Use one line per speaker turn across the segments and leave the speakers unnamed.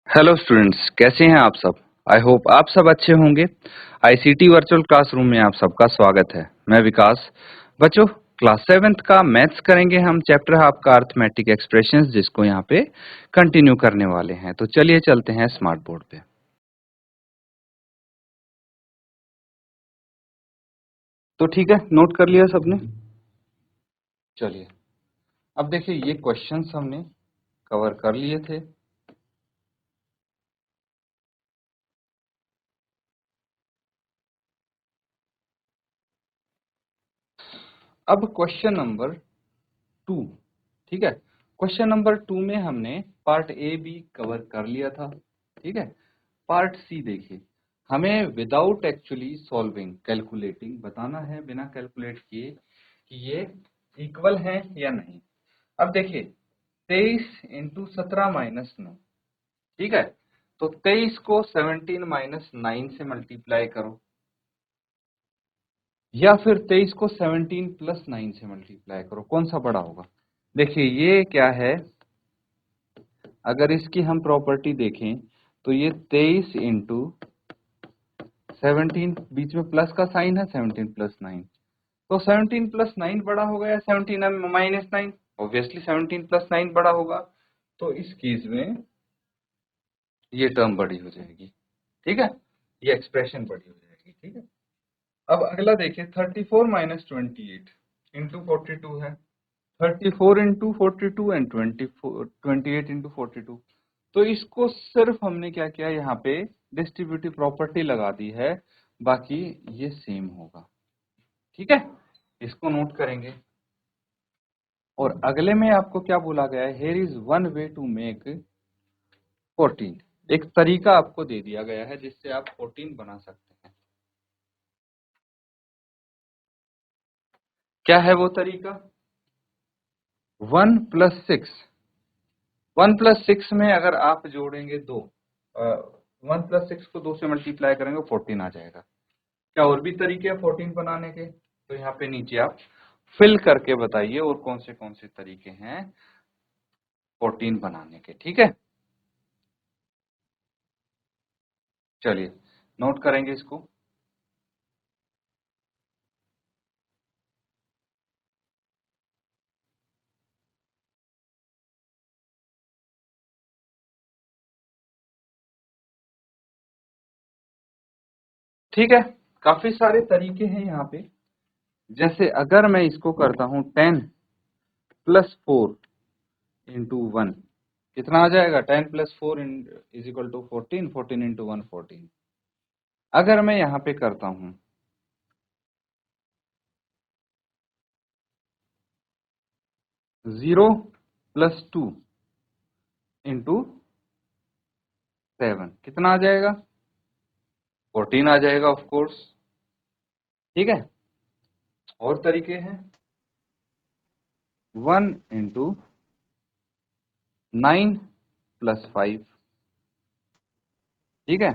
Hello students, कैसे हैं आप सब। आई होप आप सब अच्छे होंगे। आईसीटी वर्चुअल क्लासरूम में आप सबका स्वागत है। मैं विकास। बच्चों, क्लास 7th का मैथ्स करेंगे हम। चैप्टर है आपका अर्थमेटिक एक्सप्रेशंस, जिसको यहाँ पे कंटिन्यू करने वाले हैं। तो चलिए चलते हैं स्मार्ट बोर्ड पे। तो ठीक है, नोट कर लिया सबने। चलिए, अब देखिए ये क्वेश्चंस हमने कवर कर लिए थे। अब क्वेश्चन नंबर 2, ठीक है। क्वेश्चन नंबर 2 में हमने पार्ट ए बी कवर कर लिया था, ठीक है। पार्ट सी देखिए, हमें विदाउट एक्चुअली सॉल्विंग कैलकुलेटिंग बताना है, बिना कैलकुलेट किए, कि ये इक्वल है या नहीं। अब देखिए 23 इंटू 17 माइनस 9, ठीक है। तो 23 को 17 माइनस 9 से मल्टीप्लाई करो, या फिर 23 को 17 प्लस 9 से मल्टीप्लाई करो, कौन सा बड़ा होगा। देखिए ये क्या है, अगर इसकी हम प्रॉपर्टी देखें तो ये 23 इंटू 17, बीच में प्लस का साइन है, 17 प्लस 9, तो 17 प्लस 9 बड़ा होगा या 17 माइनस 9। ऑब्वियसली 17 प्लस 9 बड़ा होगा, तो इस केस में ये टर्म बड़ी हो जाएगी, ठीक है। ये एक्सप्रेशन बड़ी हो जाएगी, ठीक है। अब अगला देखिए 34 माइनस 28 इंटू 42 है। 34 इंटू 42 एंड 28 इंटू 42। तो इसको सिर्फ हमने क्या किया, यहाँ पे डिस्ट्रीब्यूटिव प्रॉपर्टी लगा दी है, बाकी ये सेम होगा, ठीक है। इसको नोट करेंगे। और अगले में आपको क्या बोला गया है, here is one way to make 14। एक तरीका आपको दे दिया गया है जिससे आप 14 बना सकते हैं। क्या है वो तरीका, 1 प्लस 6। 1 प्लस 6 में अगर आप जोड़ेंगे 2, 1 प्लस 6 को 2 से मल्टीप्लाई करेंगे 14 आ जाएगा। क्या और भी तरीके हैं 14 बनाने के, तो यहाँ पे नीचे आप फिल करके बताइए और कौन से तरीके हैं 14 बनाने के, ठीक है। चलिए नोट करेंगे इसको। ठीक है, काफी सारे तरीके हैं यहाँ पे। जैसे अगर मैं इसको करता हूँ 10 प्लस 4 इंटू 1, कितना आ जाएगा, 10 plus 4 is equal to 14, 14 into 1 14। अगर मैं यहाँ पे करता हूँ 0 प्लस 2 इंटू 7, कितना आ जाएगा, 14 आ जाएगा ऑफ कोर्स, ठीक है। और तरीके हैं 1 इंटू 9 प्लस 5, ठीक है।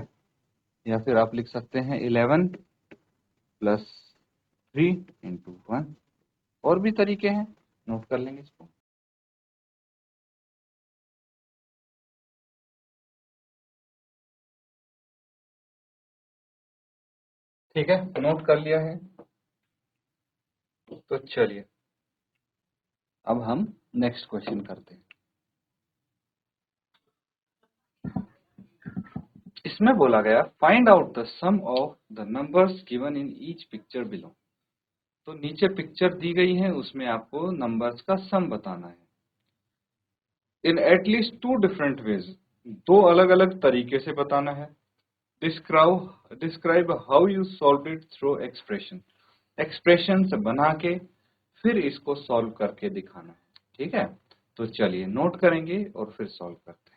या फिर आप लिख सकते हैं 11 प्लस 3 इंटू 1। और भी तरीके हैं, नोट कर लेंगे इसको। ठीक है, नोट कर लिया है। तो चलिए अब हम नेक्स्ट क्वेश्चन करते हैं। इसमें बोला गया find out the sum of the numbers given in each picture below. तो नीचे पिक्चर दी गई है, उसमें आपको नंबर्स का सम बताना है इन एटलीस्ट 2 डिफरेंट वेज। दो अलग अलग तरीके से बताना है। Describe how you solve it through expression. Expression से बना के फिर इसको सॉल्व करके दिखाना है, ठीक है। तो चलिए नोट करेंगे और फिर सॉल्व करते हैं।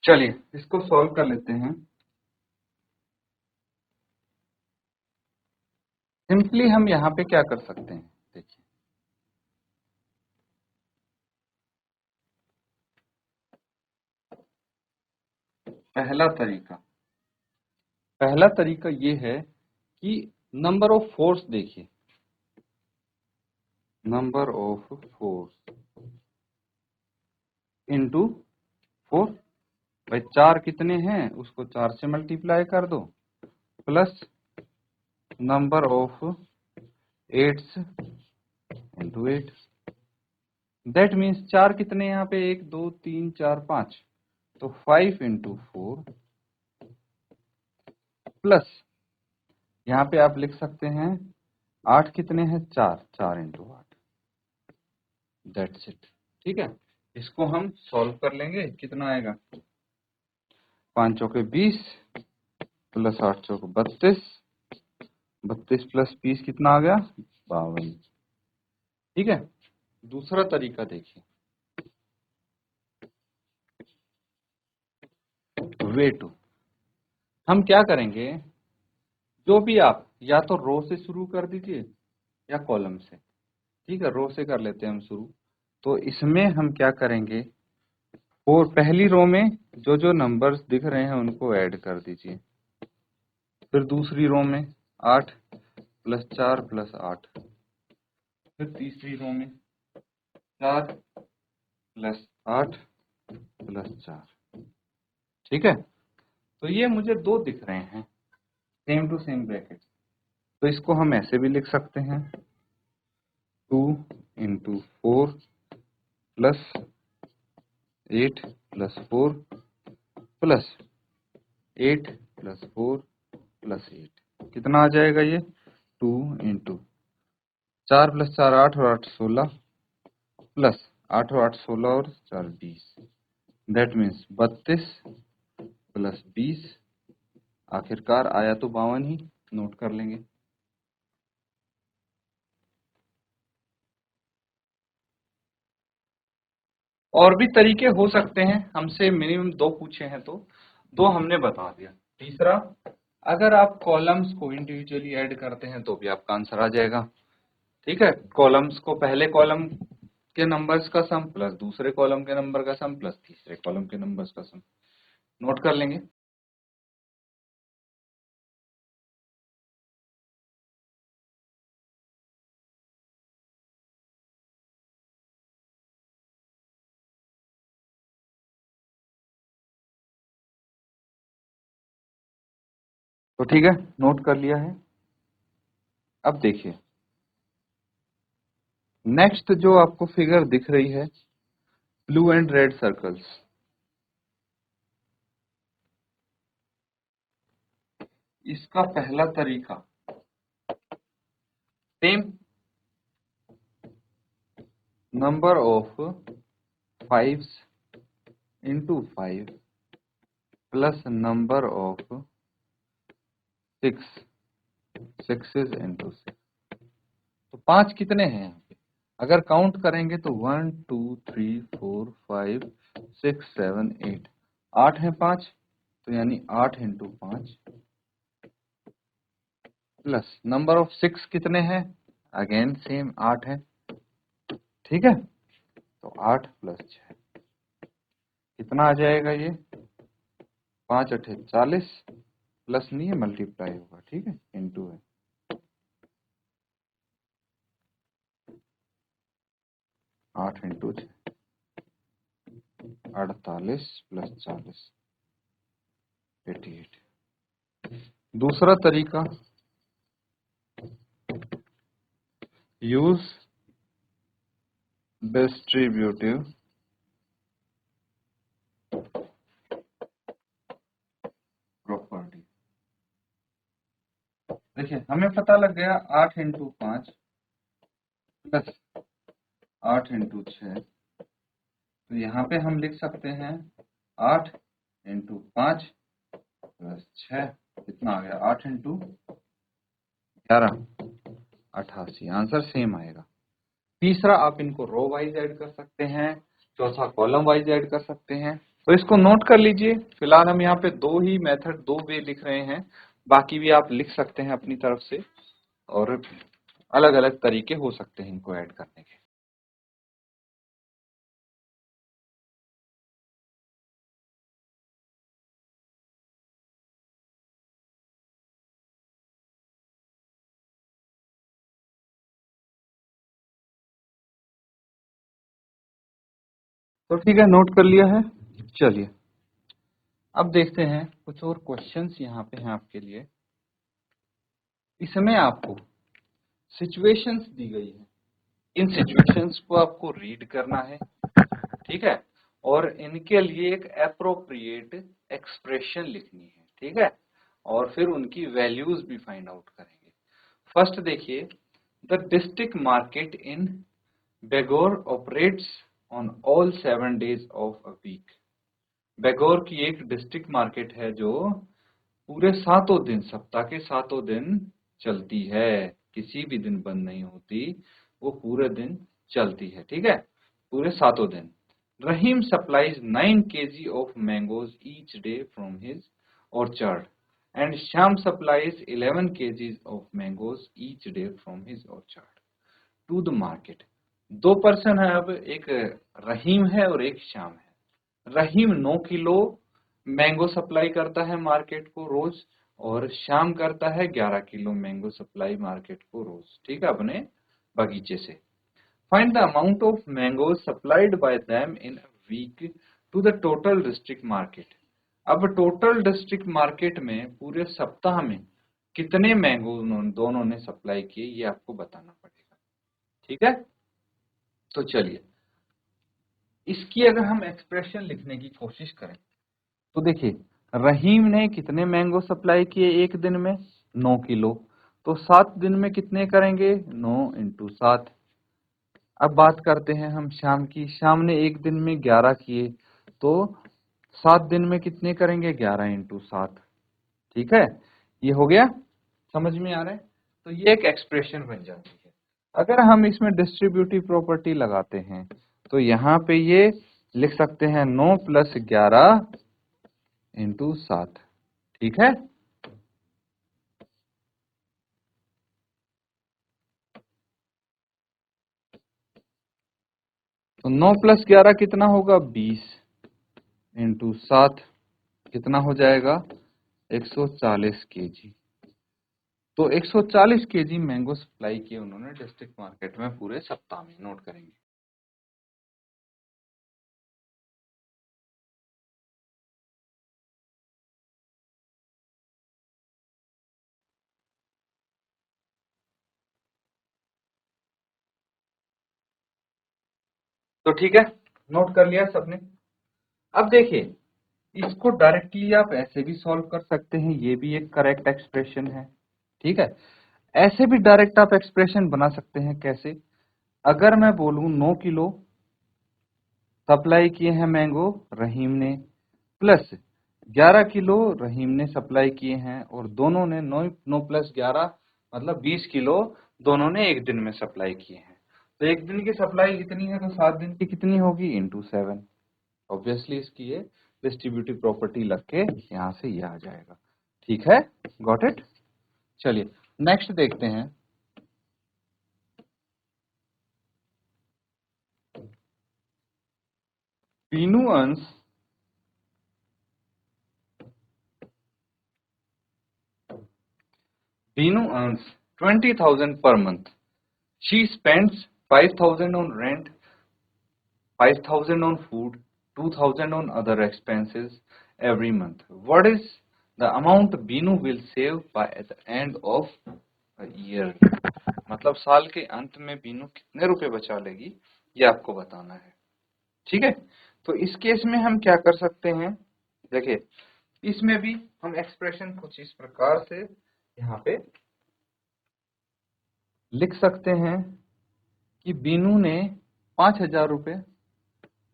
चलिए इसको सॉल्व कर लेते हैं। सिंपली हम यहाँ पे क्या कर सकते हैं, देखिए पहला तरीका ये है कि नंबर ऑफ फोर्स देखिए, नंबर ऑफ फोर्स इनटू 4। भाई 4 कितने हैं उसको 4 से मल्टीप्लाई कर दो, plus number of 8s into 8। That means 4 कितने यहाँ पे 1 2 3 4 5, तो 5 इंटू 4 प्लस यहाँ पे आप लिख सकते हैं 8 कितने हैं 4 इंटू 8। That's it. ठीक है, इसको हम सॉल्व कर लेंगे। कितना आएगा, 5 चौके 20 प्लस 8 चौके 32, 32 प्लस 20 कितना आ गया 52। ठीक है, दूसरा तरीका देखिए, वे टू। हम क्या करेंगे, जो भी आप या तो रो से शुरू कर दीजिए या कॉलम से। ठीक है, रो से कर लेते हैं हम शुरू। तो इसमें हम क्या करेंगे, और पहली रो में जो जो नंबर्स दिख रहे हैं उनको ऐड कर दीजिए। फिर दूसरी रो में 8 प्लस 4 प्लस 8। फिर तीसरी रो में 4 प्लस 8 प्लस 4। ठीक है, तो ये मुझे 2 दिख रहे हैं सेम टू सेम ब्रैकेट। तो इसको हम ऐसे भी लिख सकते हैं, 2 into 4 plus 8 plus 4 plus 8 plus 4 plus 8। कितना आ जाएगा ये, 2 इंटू 4 प्लस 4 8 और 8 16 प्लस 8 और 8 16 और 4 20। दैट मीन्स 32 प्लस 20, आखिरकार आया तो 52 ही। नोट कर लेंगे। और भी तरीके हो सकते हैं, हमसे मिनिमम 2 पूछे हैं तो 2 हमने बता दिया। तीसरा, अगर आप कॉलम्स को इंडिविजुअली ऐड करते हैं तो भी आपका आंसर आ जाएगा। ठीक है, कॉलम्स को पहले कॉलम के नंबर्स का सम प्लस दूसरे कॉलम के नंबर का सम प्लस तीसरे कॉलम के नंबर्स का सम। नोट कर लेंगे। तो ठीक है, नोट कर लिया है। अब देखिए, नेक्स्ट जो आपको फिगर दिख रही है, ब्लू एंड रेड सर्कल्स, इसका पहला तरीका same, number of 5s into 5 plus number of 6s into 6। तो 5 कितने हैं यहाँ पे, अगर काउंट करेंगे तो 1 2 3 4 5 6 7 8, 8 है 5, तो यानी 8 इंटू 5 प्लस नंबर ऑफ 6 कितने हैं, अगेन सेम 8 है। ठीक है, तो 8 प्लस 6 कितना आ जाएगा ये, 5 8 40, प्लस नहीं है मल्टीप्लाई होगा। ठीक है, इंटू है 8 इंटू 6 48 प्लस 40 88। दूसरा तरीका, यूज डिस्ट्रीब्यूटिव प्रॉपर्टी। देखिए, हमें पता लग गया 8 इंटू 5 प्लस 8 इंटू 6। तो यहाँ पे हम लिख सकते हैं 8 इंटू 5 प्लस 6, कितना आ गया 8 इंटू 11 88। आंसर सेम आएगा। तीसरा, आप इनको रो वाइज ऐड कर सकते हैं, चौथा कॉलम वाइज ऐड कर सकते हैं। तो इसको नोट कर लीजिए। फिलहाल हम यहाँ पे 2 ही मेथड 2 वे लिख रहे हैं, बाकी भी आप लिख सकते हैं अपनी तरफ से, और अलग अलग तरीके हो सकते हैं इनको ऐड करने के। तो ठीक है, नोट कर लिया है। चलिए अब देखते हैं कुछ और क्वेश्चंस यहाँ पे हैं आपके लिए। इसमें आपको सिचुएशंस दी गई है, इन सिचुएशंस को आपको रीड करना है, ठीक है, और इनके लिए एक एप्रोप्रिएट एक्सप्रेशन लिखनी है, ठीक है, और फिर उनकी वैल्यूज भी फाइंड आउट करेंगे। फर्स्ट देखिए, the district market in Begor operates on all 7 days of a week. Begor की एक डिस्ट्रिक्ट मार्केट है जो पूरे 7 दिन, सप्ताह के 7 दिन चलती है, किसी भी दिन बंद नहीं होती, वो पूरे दिन चलती है, ठीक है, पूरे 7 दिन। Rahim supplies 9 kg of mangoes each day from his orchard and Shyam supplies 11 kg of mangoes each day from his orchard to the market. 2 person है, अब एक रहीम है और एक श्याम है। रहीम 9 किलो मैंगो सप्लाई करता है मार्केट को रोज, और श्याम करता है 11 किलो मैंगो सप्लाई मार्केट को रोज, ठीक है, अपने बगीचे से। Find the amount of mango supplied by them in a week to the total district market. अब टोटल डिस्ट्रिक्ट मार्केट में पूरे सप्ताह में कितने मैंगो दोनों ने सप्लाई किए, ये आपको बताना पड़ेगा, ठीक है। तो चलिए इसकी अगर हम एक्सप्रेशन लिखने की कोशिश करें तो देखिए, रहीम ने कितने मैंगो सप्लाई किए एक दिन में, 9 किलो, तो 7 दिन में कितने करेंगे, 9 × 7। अब बात करते हैं हम शाम की, शाम ने एक दिन में 11 किए, तो 7 दिन में कितने करेंगे, 11 × 7, ठीक है, ये हो गया, समझ में आ रहा है। तो ये एक एक्सप्रेशन बन जाती है। अगर हम इसमें डिस्ट्रीब्यूटिव प्रॉपर्टी लगाते हैं तो यहाँ पे ये लिख सकते हैं 9 + 11 × 7, ठीक है। तो 9 + 11 कितना होगा, 20 × 7 कितना हो जाएगा, 140 kg। तो 140 kg मैंगो सप्लाई किए उन्होंने डिस्ट्रिक्ट मार्केट में पूरे सप्ताह में, नोट करेंगे। तो ठीक है, नोट कर लिया सबने। अब देखिए, इसको डायरेक्टली आप ऐसे भी सॉल्व कर सकते हैं, ये भी एक करेक्ट एक्सप्रेशन है, ठीक है। ऐसे भी डायरेक्ट आप एक्सप्रेशन बना सकते हैं, कैसे, अगर मैं बोलूं 9 किलो सप्लाई किए हैं मैंगो रहीम ने, प्लस 11 किलो रहीम ने सप्लाई किए हैं, और दोनों ने 9 + 11 मतलब 20 किलो दोनों ने एक दिन में सप्लाई किए हैं। तो एक दिन की सप्लाई कितनी है, तो 7 दिन की कितनी होगी, × 7। ऑब्वियसली इसकी ये डिस्ट्रीब्यूटिव प्रॉपर्टी लग के यहाँ से ये आ जाएगा, ठीक है, गॉट इट। चलिए नेक्स्ट देखते हैं। पीनू earns 20,000 per month. She spends 5,000 on rent, 5,000 on food, 2,000 on other expenses every month. What is the amount Binu will save by at the end of a year? मतलब साल के अंत में बीनू कितने रुपए बचा लेगी, ये आपको बताना है, ठीक है। तो इस केस में हम क्या कर सकते हैं, देखिए इसमें भी हम एक्सप्रेशन कुछ इस प्रकार से यहाँ पे लिख सकते हैं कि बीनू ने 5,000 रुपए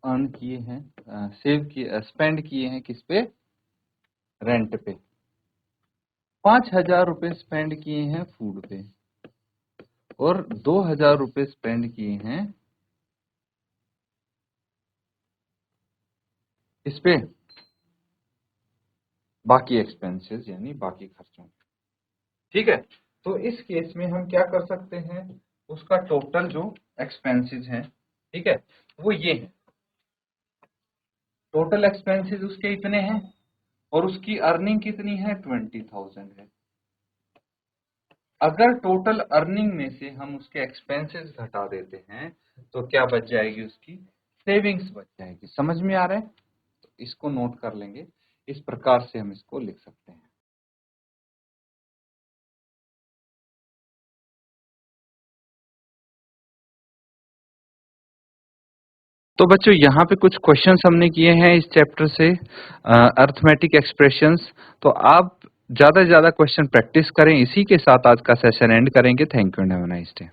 अर्न किए हैं, सेव किए, स्पेंड किए हैं किस पे, रेंट पे। 5,000 रुपए स्पेंड किए हैं फूड पे, और 2,000 रुपए स्पेंड किए हैं इस पे, बाकी एक्सपेंसेस यानी बाकी खर्चों, ठीक है। तो इस केस में हम क्या कर सकते हैं, उसका टोटल जो एक्सपेंसेस हैं, ठीक है, वो ये है, टोटल एक्सपेंसेस उसके इतने हैं, और उसकी अर्निंग कितनी है, 20,000 है। अगर टोटल अर्निंग में से हम उसके एक्सपेंसेस घटा देते हैं तो क्या बच जाएगी उसकी, सेविंग्स बच जाएगी। समझ में आ रहा है? तो इसको नोट कर लेंगे, इस प्रकार से हम इसको लिख सकते हैं। तो बच्चों यहाँ पे कुछ क्वेश्चंस हमने किए हैं इस चैप्टर से, अर्थमेटिक एक्सप्रेशंस। तो आप ज़्यादा से ज़्यादा क्वेश्चन प्रैक्टिस करें। इसी के साथ आज का सेशन एंड करेंगे। Thank you and have a nice day.